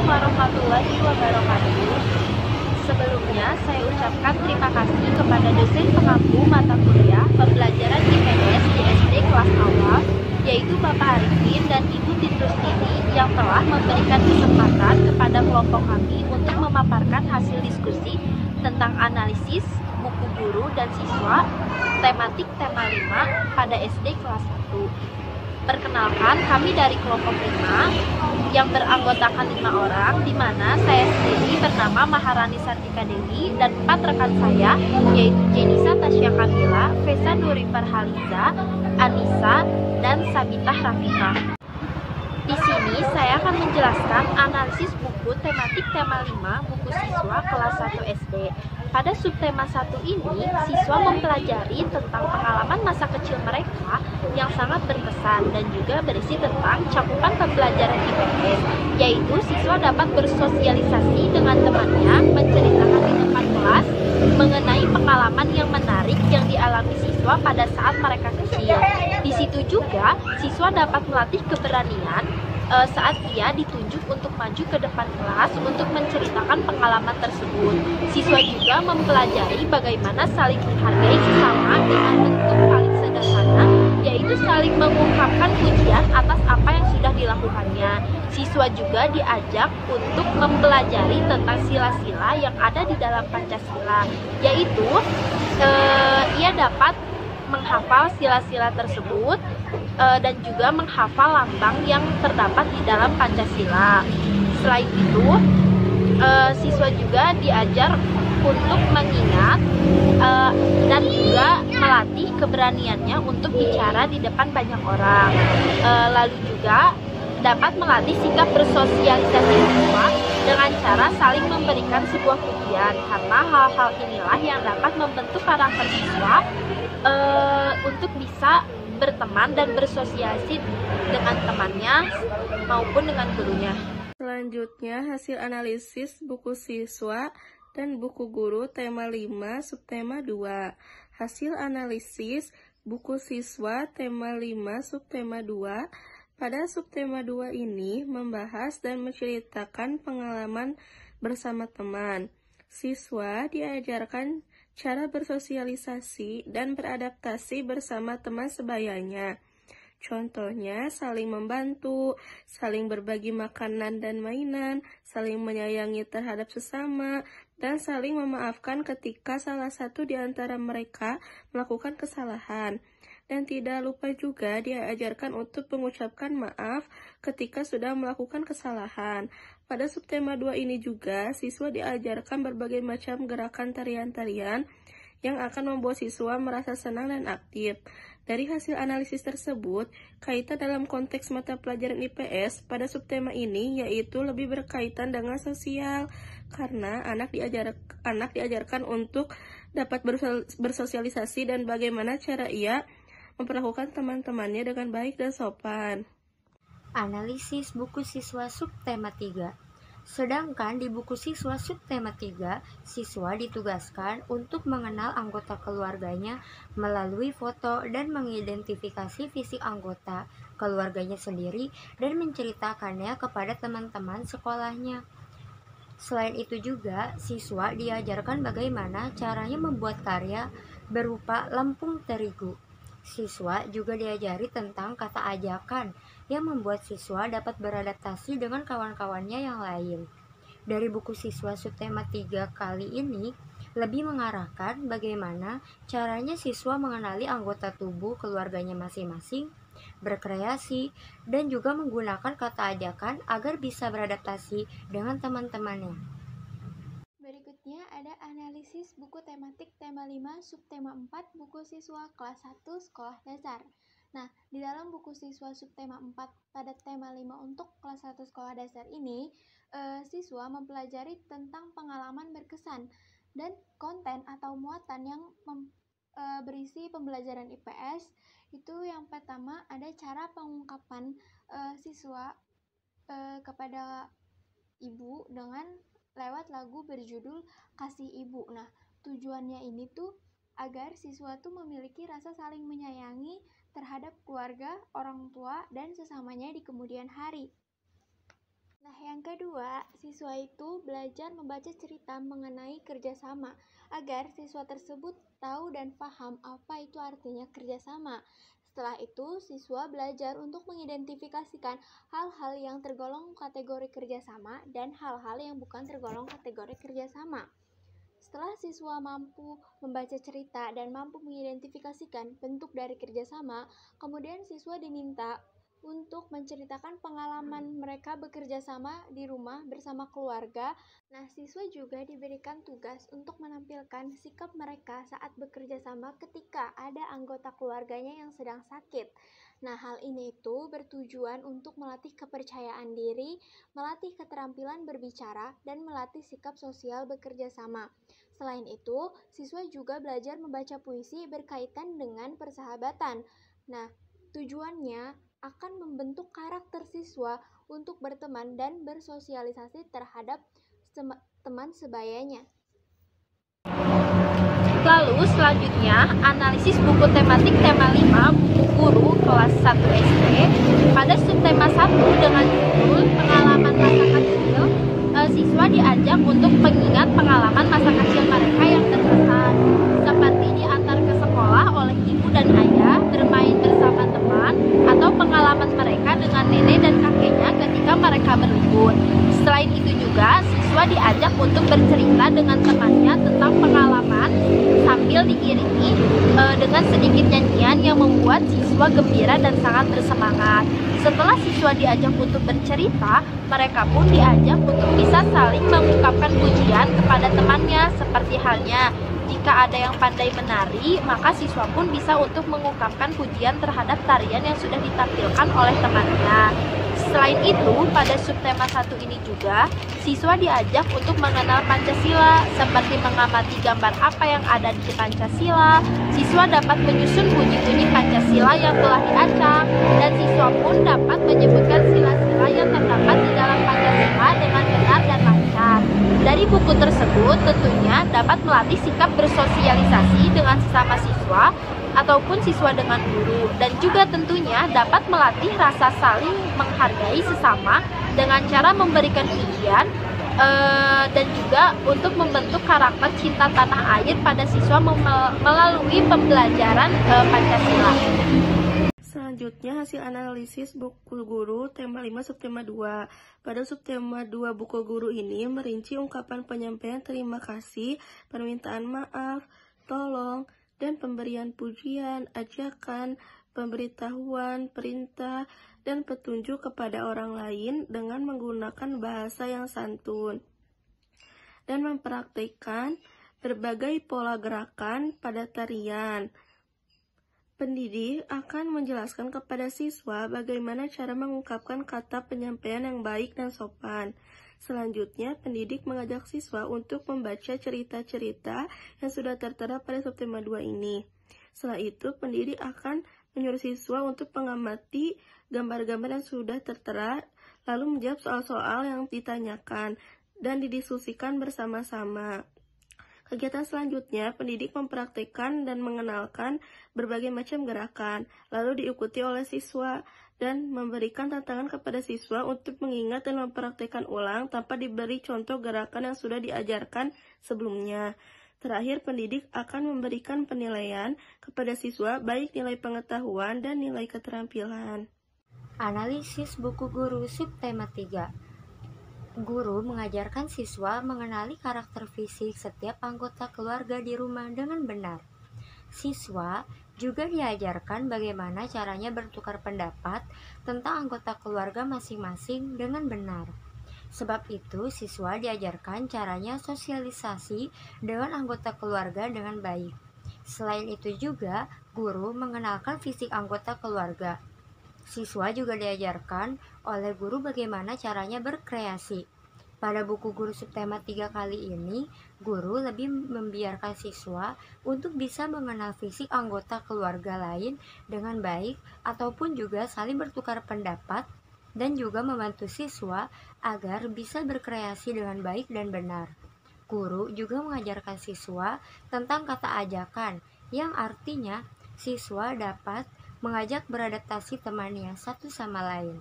warahmatullahi wabarakatuh. Sebelumnya, saya ucapkan terima kasih kepada dosen pengampu mata kuliah pembelajaran IPS di SD kelas awal, yaitu Bapak Arifin dan Ibu Titrustini yang telah memberikan kesempatan kepada kelompok kami untuk memaparkan hasil diskusi tentang analisis buku guru dan siswa tematik tema 5 pada SD kelas 1. Perkenalkan, kami dari kelompok 5 yang beranggotakan 5 orang, di mana saya sendiri bernama Maharani Sartika Dewi dan 4 rekan saya, yaitu Jenisa Tasya Kamila, Fesa Nuri Farhaliza, Anissa, dan Sabitah Rafika. Di sini saya akan menjelaskan analisis buku tematik tema 5 buku siswa kelas 1 SD. Pada subtema 1 ini, siswa mempelajari tentang pengalaman masa kecil mereka yang sangat berkesan dan juga berisi tentang cakupan pembelajaran IPS, yaitu siswa dapat bersosialisasi dengan temannya, menceritakan di depan kelas mengenai pengalaman yang menarik yang dialami siswa pada saat mereka kecil. Di situ juga, siswa dapat melatih keberanian saat ia ditunjuk untuk maju ke depan kelas untuk menceritakan pengalaman tersebut. Siswa juga mempelajari bagaimana saling menghargai sesama dengan bentuk paling sederhana, yaitu saling mengungkapkan pujian atas apa yang sudah dilakukannya. Siswa juga diajak untuk mempelajari tentang sila-sila yang ada di dalam Pancasila, yaitu ia dapat menghafal sila-sila tersebut dan juga menghafal lambang yang terdapat di dalam Pancasila. Selain itu, siswa juga diajar untuk mengingat dan juga melatih keberaniannya untuk bicara di depan banyak orang. Lalu juga dapat melatih sikap bersosialisasi siswa dengan cara saling memberikan sebuah pujian, karena hal-hal inilah yang dapat membentuk karakter siswa untuk bisa berteman dan bersosialisasi dengan temannya maupun dengan gurunya. Selanjutnya, hasil analisis buku siswa dan buku guru tema 5 subtema 2. Hasil analisis buku siswa tema 5 subtema 2. Pada subtema 2 ini membahas dan menceritakan pengalaman bersama teman. Siswa diajarkan cara bersosialisasi dan beradaptasi bersama teman sebayanya. Contohnya, saling membantu, saling berbagi makanan dan mainan, saling menyayangi terhadap sesama, dan saling memaafkan ketika salah satu di antara mereka melakukan kesalahan. Dan tidak lupa juga diajarkan untuk mengucapkan maaf ketika sudah melakukan kesalahan. Pada subtema 2 ini juga, siswa diajarkan berbagai macam gerakan tarian-tarian yang akan membuat siswa merasa senang dan aktif. Dari hasil analisis tersebut, kaitan dalam konteks mata pelajaran IPS pada subtema ini yaitu lebih berkaitan dengan sosial, karena anak diajarkan untuk dapat bersosialisasi dan bagaimana cara ia memperlakukan teman-temannya dengan baik dan sopan. Analisis buku siswa subtema 3. Sedangkan di buku siswa subtema 3, siswa ditugaskan untuk mengenal anggota keluarganya melalui foto dan mengidentifikasi fisik anggota keluarganya sendiri dan menceritakannya kepada teman-teman sekolahnya. Selain itu juga, siswa diajarkan bagaimana caranya membuat karya berupa lempung terigu. Siswa juga diajari tentang kata ajakan yang membuat siswa dapat beradaptasi dengan kawan-kawannya yang lain. Dari buku siswa subtema 3 kali ini lebih mengarahkan bagaimana caranya siswa mengenali anggota tubuh keluarganya masing-masing, berkreasi, dan juga menggunakan kata ajakan agar bisa beradaptasi dengan teman-temannya. Berikutnya ada analisis buku tematik tema 5 subtema 4 buku siswa kelas 1 sekolah dasar. Nah, di dalam buku siswa subtema 4 pada tema 5 untuk kelas 1 sekolah dasar ini, siswa mempelajari tentang pengalaman berkesan dan konten atau muatan yang berisi pembelajaran IPS. Itu yang pertama ada cara pengungkapan siswa kepada ibu dengan lewat lagu berjudul Kasih Ibu. Nah, tujuannya ini tuh agar siswa tuh memiliki rasa saling menyayangi terhadap keluarga, orang tua, dan sesamanya di kemudian hari. Nah, yang kedua, siswa itu belajar membaca cerita mengenai kerjasama agar siswa tersebut tahu dan paham apa itu artinya kerjasama. Setelah itu, siswa belajar untuk mengidentifikasikan hal-hal yang tergolong kategori kerjasama dan hal-hal yang bukan tergolong kategori kerjasama. Setelah siswa mampu membaca cerita dan mampu mengidentifikasikan bentuk dari kerjasama, kemudian siswa diminta untuk menceritakan pengalaman mereka bekerja sama di rumah bersama keluarga. Nah, siswa juga diberikan tugas untuk menampilkan sikap mereka saat bekerja sama ketika ada anggota keluarganya yang sedang sakit. Nah, hal ini itu bertujuan untuk melatih kepercayaan diri, melatih keterampilan berbicara, dan melatih sikap sosial bekerja sama. Selain itu, siswa juga belajar membaca puisi berkaitan dengan persahabatan. Nah, tujuannya akan membentuk karakter siswa untuk berteman dan bersosialisasi terhadap teman sebayanya. Lalu selanjutnya, analisis buku tematik tema 5 buku guru kelas 1 SD pada subtema 1 dengan judul pengalaman masa kecil. Siswa diajak untuk mengingat pengalaman masa kecil mereka yang terkesan, seperti diantar ke sekolah oleh ibu dan ayah, bermain bersama teman, atau pengalaman mereka dengan nenek dan kakeknya ketika mereka berlibur. Selain itu juga, siswa diajak untuk bercerita dengan temannya tentang pengalaman sambil diiringi dengan sedikit nyanyian yang membuat siswa gembira dan sangat bersemangat. Setelah siswa diajak untuk bercerita, mereka pun diajak untuk bisa saling mengungkapkan pujian kepada temannya, seperti halnya jika ada yang pandai menari, maka siswa pun bisa untuk mengungkapkan pujian terhadap tarian yang sudah ditampilkan oleh temannya. Selain itu, pada subtema 1 ini juga, siswa diajak untuk mengenal Pancasila, seperti mengamati gambar apa yang ada di Pancasila. Siswa dapat menyusun bunyi-bunyi Pancasila yang telah diacak, dan siswa pun dapat menyebutkan sila-sila yang terdapat di dalam Pancasila dengan benar dan lancar. Dari buku tersebut tentunya dapat melatih sikap bersosialisasi dengan sesama siswa, ataupun siswa dengan guru, dan juga tentunya dapat melatih rasa saling menghargai sesama dengan cara memberikan pujian dan juga untuk membentuk karakter cinta tanah air pada siswa melalui pembelajaran Pancasila. Selanjutnya, hasil analisis buku guru tema 5 subtema 2. Pada subtema 2 buku guru ini merinci ungkapan penyampaian terima kasih, permintaan maaf, tolong, dan pemberian pujian, ajakan, pemberitahuan, perintah, dan petunjuk kepada orang lain dengan menggunakan bahasa yang santun, dan mempraktikkan berbagai pola gerakan pada tarian. Pendidik akan menjelaskan kepada siswa bagaimana cara mengungkapkan kata penyampaian yang baik dan sopan. Selanjutnya, pendidik mengajak siswa untuk membaca cerita-cerita yang sudah tertera pada subtema 2 ini. Setelah itu, pendidik akan menyuruh siswa untuk mengamati gambar-gambar yang sudah tertera, lalu menjawab soal-soal yang ditanyakan, dan didiskusikan bersama-sama. Kegiatan selanjutnya, pendidik mempraktikkan dan mengenalkan berbagai macam gerakan, lalu diikuti oleh siswa, dan memberikan tantangan kepada siswa untuk mengingat dan mempraktikkan ulang tanpa diberi contoh gerakan yang sudah diajarkan sebelumnya. Terakhir, pendidik akan memberikan penilaian kepada siswa, baik nilai pengetahuan dan nilai keterampilan. Analisis buku guru subtema 3. Guru mengajarkan siswa mengenali karakter fisik setiap anggota keluarga di rumah dengan benar. Siswa juga diajarkan bagaimana caranya bertukar pendapat tentang anggota keluarga masing-masing dengan benar. Sebab itu, siswa diajarkan caranya sosialisasi dengan anggota keluarga dengan baik. Selain itu juga, guru mengenalkan fisik anggota keluarga. Siswa juga diajarkan oleh guru bagaimana caranya berkreasi. Pada buku guru subtema 3 kali ini, guru lebih membiarkan siswa untuk bisa mengenal fisik anggota keluarga lain dengan baik ataupun juga saling bertukar pendapat dan juga membantu siswa agar bisa berkreasi dengan baik dan benar. Guru juga mengajarkan siswa tentang kata ajakan yang artinya siswa dapat mengajak beradaptasi temannya satu sama lain.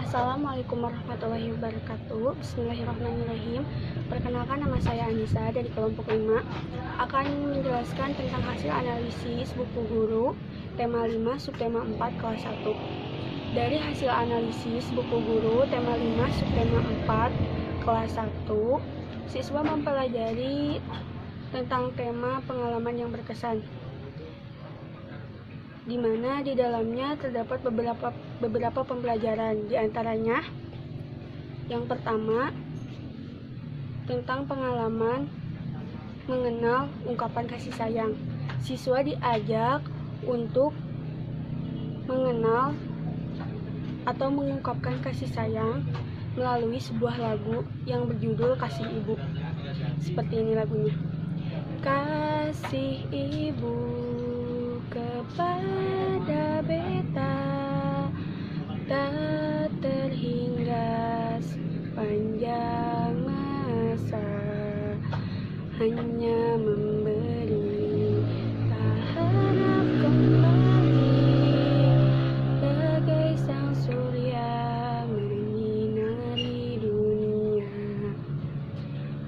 Assalamualaikum warahmatullahi wabarakatuh. Bismillahirrahmanirrahim. Perkenalkan, nama saya Anissa dari kelompok 5 akan menjelaskan tentang hasil analisis buku guru tema 5 subtema 4 kelas 1. Dari hasil analisis buku guru tema 5 subtema 4 kelas 1, siswa mempelajari tentang tema pengalaman yang berkesan, di mana di dalamnya terdapat beberapa pembelajaran. Di antaranya, yang pertama, tentang pengalaman mengenal ungkapan kasih sayang. Siswa diajak untuk mengenal atau mengungkapkan kasih sayang melalui sebuah lagu yang berjudul Kasih Ibu. Seperti ini lagunya. Kasih ibu kepada beta tak terhingga sepanjang masa, hanya memberi tak harap kembali, bagai sang surya menyinari dunia.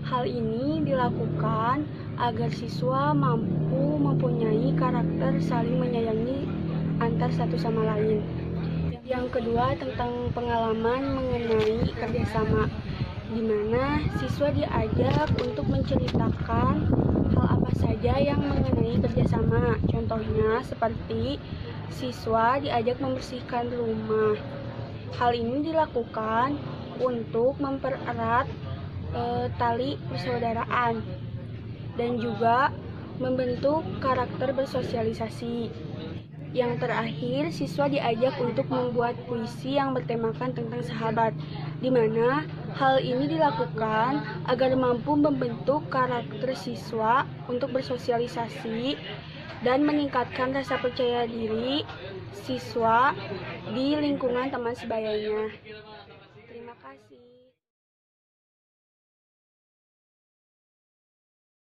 Hal ini dilakukan agar siswa mampu mempunyai karakter saling menyayangi antar satu sama lain. Yang kedua, tentang pengalaman mengenai kerjasama, di mana siswa diajak untuk menceritakan hal apa saja yang mengenai kerjasama. Contohnya seperti siswa diajak membersihkan rumah. Hal ini dilakukan untuk mempererat tali persaudaraan dan juga membentuk karakter bersosialisasi. Yang terakhir, siswa diajak untuk membuat puisi yang bertemakan tentang sahabat, di mana hal ini dilakukan agar mampu membentuk karakter siswa untuk bersosialisasi dan meningkatkan rasa percaya diri siswa di lingkungan teman sebayanya.